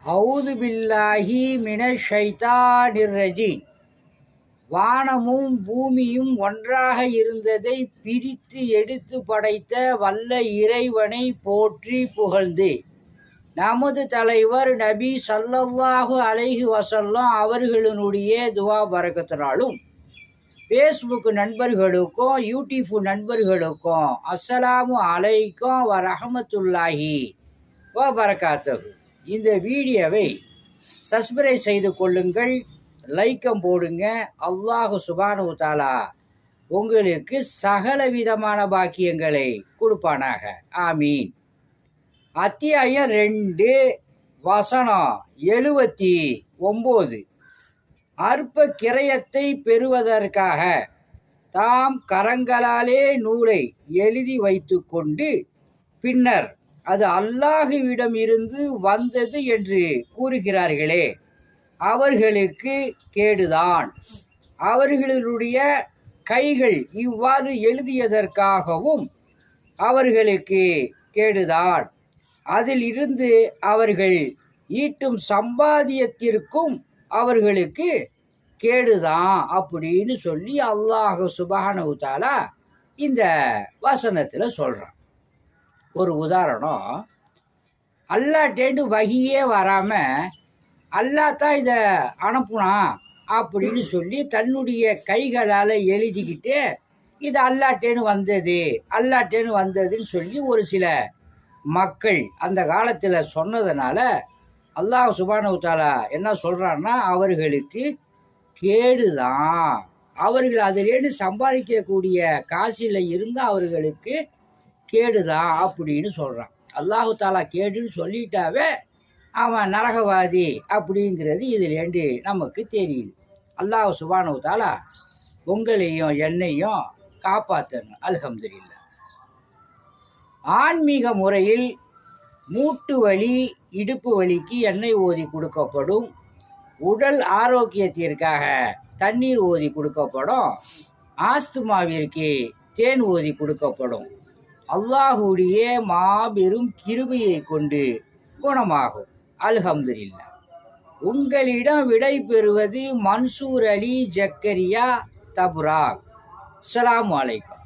அவுது பில்லாஹி மினஷ் ஷைத்தானிர் ரஜீம். வானமும் பூமியும் ஒன்றாக இருந்ததை பிரித்து எடுத்து படைத்த வல்ல இறைவனை போற்றி புகழ்ந்து நமது தலைவர் நபி ஸல்லல்லாஹு அலைஹி வஸல்லம் அவர்களினுடைய துவா பரக்கத்தினாலும் ஃபேஸ்புக் நண்பர்களுக்கும் யூடியூப் நண்பர்களுக்கும் அஸ்ஸலாமு அலைக்கும் வ ரஹ்மத்துல்லாஹி வ பரக்காத்துஹு. இந்த வீடியோவை சப்ஸ்கிரைப் செய்து கொள்ளுங்கள், லைக்கம் போடுங்க. அல்லாஹு சுப்ஹானஹு தஆலா உங்களுக்கு சகல விதமான பாக்கியங்களை கொடுப்பானாக. ஆமீன். அத்தியாயம் 2 வசனம் 79. அற்ப கிரயத்தை பெறுவதற்காக தாம் கரங்களாலே நூலை எழுதி வைத்து கொண்டு பின்னர் அது அல்லாஹுவிடம் இருந்து வந்தது என்று கூறுகிறார்களே, அவர்களுக்கு கேடுதான். அவர்களுடைய கைகள் இவ்வாறு எழுதியதற்காகவும் அவர்களுக்கு கேடுதான். அதில் இருந்து அவர்கள் ஈட்டும் சம்பாத்தியத்திற்கும் அவர்களுக்கு கேடுதான் அப்படின்னு சொல்லி அல்லாஹ் சுப்ஹானஹு தஆலா இந்த வசனத்தில் சொல்கிறான். ஒரு உதாரணம், அல்லாஹ்டேந்து வஹியே வராமல் அல்லாஹ் தான் இதை அனுப்புனான் அப்படின்னு சொல்லி தன்னுடைய கைகளால் எழுதிக்கிட்டு இது அல்லாஹ்டேந்து வந்ததுன்னு சொல்லி ஒரு சில மக்கள் அந்த காலத்தில் சொன்னதுனால அல்லாஹ் சுப்ஹானஹு தஆலா என்ன சொல்கிறான்னா, அவர்களுக்கு கேடுதான். அவர்கள் அதிலேருந்து சம்பாதிக்கக்கூடிய காசில் இருந்து அவர்களுக்கு கேடுதான் அப்படின்னு சொல்கிறான். அல்லாஹு தஆலா கேடுன்னு சொல்லிட்டாவே அவன் நரகவாதி அப்படிங்கிறது இதிலேருந்து நமக்கு தெரியுது. அல்லாஹ் சுப்ஹானஹு தஆலா உங்களையும் என்னையும் காப்பாற்றணும். அல்ஹம்துலில்லாஹ். ஆன்மீக முறையில் மூட்டு வலி, இடுப்பு வலிக்கு எண்ணெய் ஓதி கொடுக்கப்படும். உடல் ஆரோக்கியத்திற்காக தண்ணீர் ஓதி கொடுக்கப்படும். ஆஸ்துமாவிற்கு தேன் ஓதி கொடுக்கப்படும். அல்லாஹுடைய மாபெரும் கிருபையை கொண்டு குணமாகும். அல்ஹம்துலில்லாஹ். உங்களிடம் விடை பெறுவது மன்சூர் அலி ஜக்கரியா தப்ராக். அஸ்ஸலாமு அலைக்கும்.